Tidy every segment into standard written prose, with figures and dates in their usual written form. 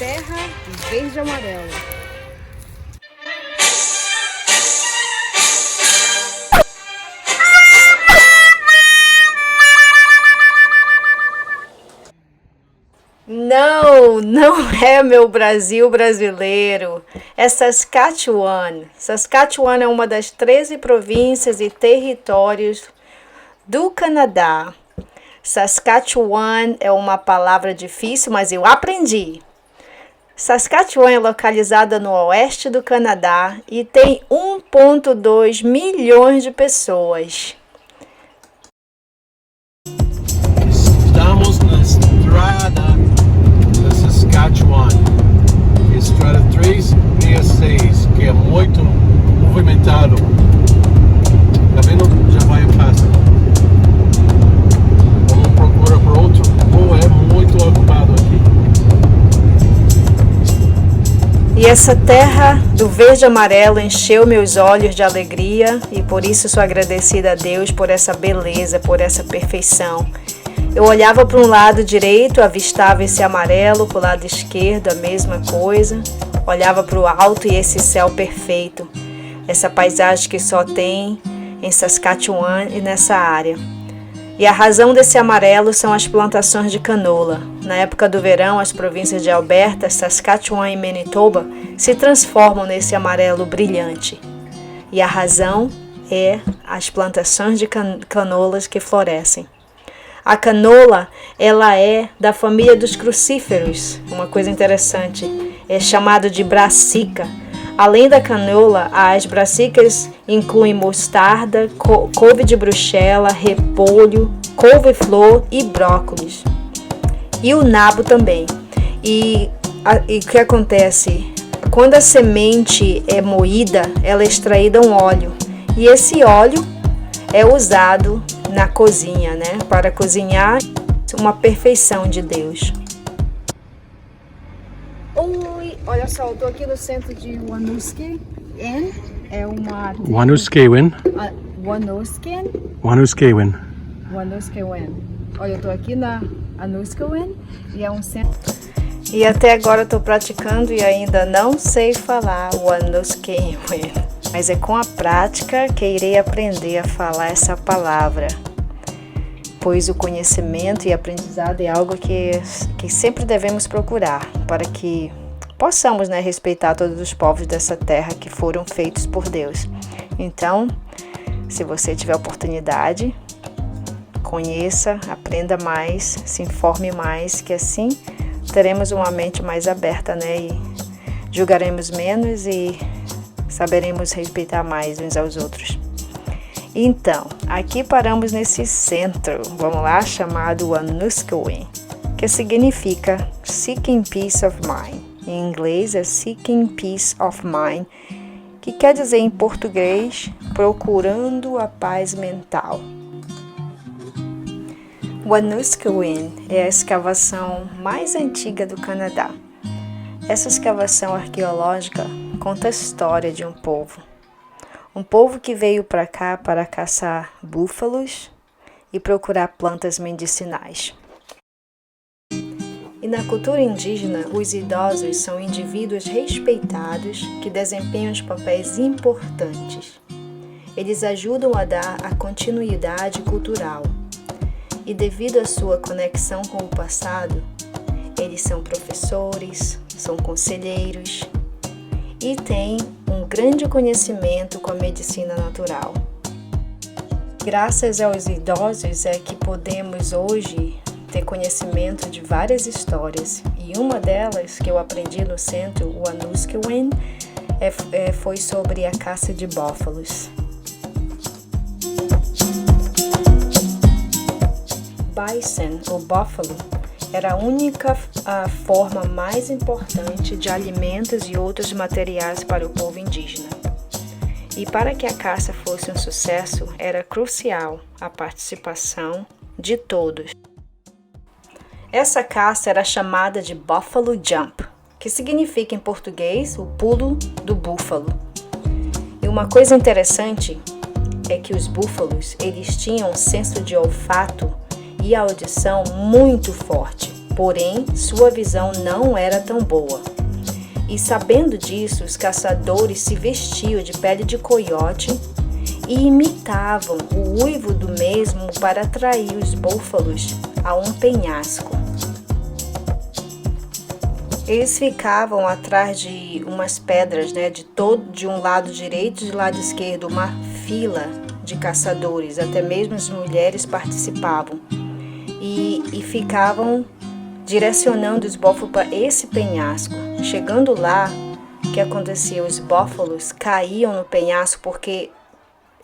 terra verde e amarelo. Não, não é meu Brasil brasileiro, é Saskatchewan. Saskatchewan é uma das 13 províncias e territórios do Canadá. Saskatchewan é uma palavra difícil, mas eu aprendi. Saskatchewan é localizada no oeste do Canadá e tem 1,2 milhões de pessoas. Estamos na estrada da Saskatchewan, estrada 366, que é muito movimentado. Tá vendo? Já vai o passo. Vamos procurar por outro. É muito ocupado aqui. E essa terra do verde e amarelo encheu meus olhos de alegria e por isso sou agradecida a Deus por essa beleza, por essa perfeição. Eu olhava para um lado direito, avistava esse amarelo, para o lado esquerdo a mesma coisa. Olhava para o alto e esse céu perfeito, essa paisagem que só tem em Saskatchewan e nessa área. E a razão desse amarelo são as plantações de canola. Na época do verão, as províncias de Alberta, Saskatchewan e Manitoba se transformam nesse amarelo brilhante. E a razão é as plantações de canolas que florescem. A canola, ela é da família dos crucíferos, uma coisa interessante, é chamado de brassica. Além da canola, as brassicas incluem mostarda, couve de bruxela, repolho, couve-flor e brócolis. E o nabo também. E o que acontece? Quando a semente é moída, ela é extraída um óleo. E esse óleo é usado na cozinha, né? Para cozinhar uma perfeição de Deus. Oi, olha só, eu tô aqui no centro de Wanuskewin. É uma... Wanuskewin. Wanuskewin. Olha, eu tô aqui na Wanuskewin e é um centro... E até agora eu tô praticando e ainda não sei falar Wanuskewin. Mas é com a prática que irei aprender a falar essa palavra. Pois o conhecimento e aprendizado é algo que sempre devemos procurar para que possamos, né, respeitar todos os povos dessa terra que foram feitos por Deus. Então, se você tiver oportunidade, conheça, aprenda mais, se informe mais, que assim teremos uma mente mais aberta, né, e julgaremos menos e saberemos respeitar mais uns aos outros. Então, aqui paramos nesse centro, vamos lá, chamado Wanuskewin, que significa Seeking Peace of Mind. Em inglês é Seeking Peace of Mind, que quer dizer em português, procurando a paz mental. Wanuskewin é a escavação mais antiga do Canadá. Essa escavação arqueológica conta a história de um povo. Um povo que veio para cá para caçar búfalos e procurar plantas medicinais. E na cultura indígena, os idosos são indivíduos respeitados que desempenham papéis importantes. Eles ajudam a dar a continuidade cultural. E devido à sua conexão com o passado, eles são professores, são conselheiros e têm um grande conhecimento com a medicina natural. Graças aos idosos é que podemos hoje ter conhecimento de várias histórias e uma delas que eu aprendi no centro, o Wanuskewin, foi sobre a caça de búfalos. Bison, ou búfalo, era a única forma mais importante de alimentos e outros materiais para o povo indígena. E para que a caça fosse um sucesso, era crucial a participação de todos. Essa caça era chamada de Buffalo Jump, que significa em português o pulo do búfalo. E uma coisa interessante é que os búfalos, eles tinham um senso de olfato e audição muito forte. porém sua visão não era tão boa. E sabendo disso, os caçadores se vestiam de pele de coiote e imitavam o uivo do mesmo para atrair os búfalos a um penhasco. Eles ficavam atrás de umas pedras, de um lado direito e do lado esquerdo, uma fila de caçadores, até mesmo as mulheres participavam e ficavam direcionando os búfalos para esse penhasco. Chegando lá, o que acontecia? Os búfalos caíam no penhasco porque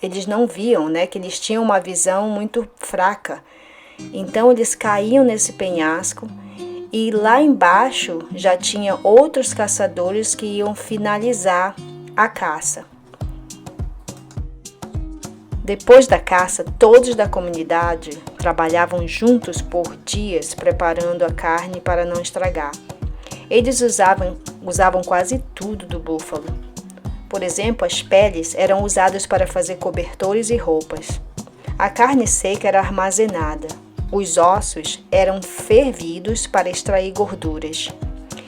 eles não viam, que eles tinham uma visão muito fraca. Então eles caíam nesse penhasco e lá embaixo já tinha outros caçadores que iam finalizar a caça. Depois da caça, todos da comunidade trabalhavam juntos por dias preparando a carne para não estragar. Eles usavam quase tudo do búfalo. Por exemplo, as peles eram usadas para fazer cobertores e roupas. A carne seca era armazenada. Os ossos eram fervidos para extrair gorduras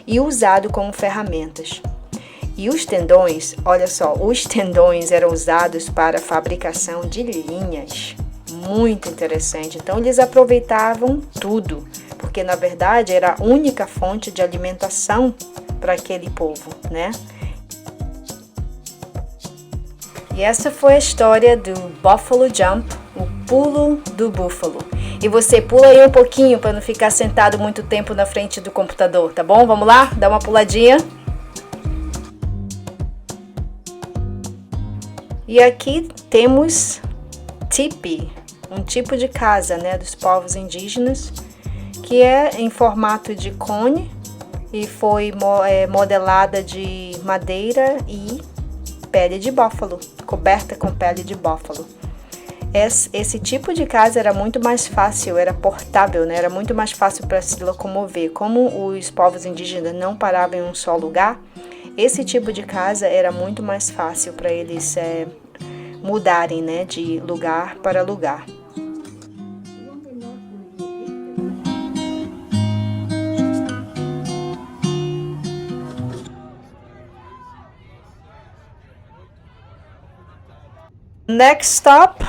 e usados como ferramentas. E os tendões, olha só, os tendões eram usados para a fabricação de linhas. Muito interessante. Então eles aproveitavam tudo, porque na verdade era a única fonte de alimentação para aquele povo, E essa foi a história do Buffalo Jump, o pulo do búfalo. E você pula aí um pouquinho para não ficar sentado muito tempo na frente do computador, tá bom? Vamos lá? Dá uma puladinha. E aqui temos tipi, um tipo de casa, dos povos indígenas, que é em formato de cone e foi modelada de madeira e pele de búfalo, coberta com pele de búfalo. Esse tipo de casa era muito mais fácil, era portável, era muito mais fácil para se locomover. Como os povos indígenas não paravam em um só lugar, esse tipo de casa era muito mais fácil para eles mudarem, de lugar para lugar. Next stop,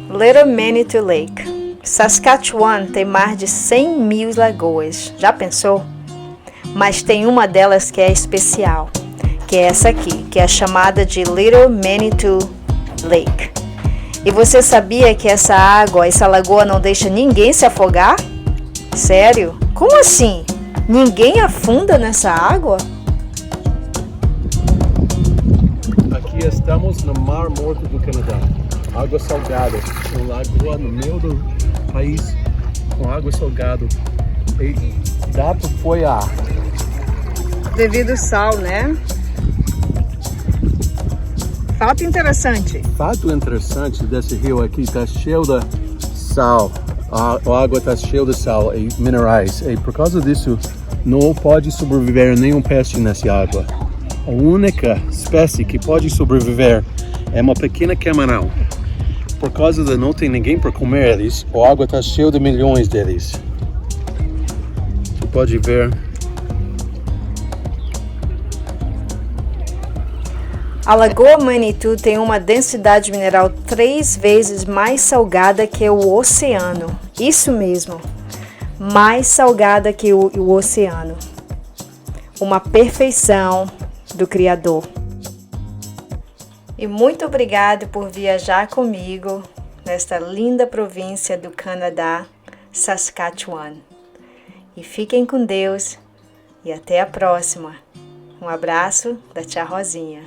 Little Manitou Lake. Saskatchewan tem mais de 100 mil lagoas. Já pensou? Mas tem uma delas que é especial, que é essa aqui, que é chamada de Little Manitou Lake. E você sabia que essa lagoa não deixa ninguém se afogar? Sério? Como assim? Ninguém afunda nessa água? Aqui estamos no Mar Morto do Canadá. Água salgada. Uma lagoa no meio do país com água salgada. E dá para apoiar. Devido ao sal, Fato interessante desse rio aqui, está cheio de sal. A água está cheia de sal e minerais. E por causa disso, não pode sobreviver nenhum peixe nessa água. A única espécie que pode sobreviver é uma pequena camarão. Por causa de não ter ninguém para comer eles, a água está cheia de milhões deles. Você pode ver. A Lagoa Manitou tem uma densidade mineral 3 vezes mais salgada que o oceano. Isso mesmo, mais salgada que o oceano. Uma perfeição do Criador. E muito obrigado por viajar comigo nesta linda província do Canadá, Saskatchewan. E fiquem com Deus e até a próxima. Um abraço da Tia Rosinha.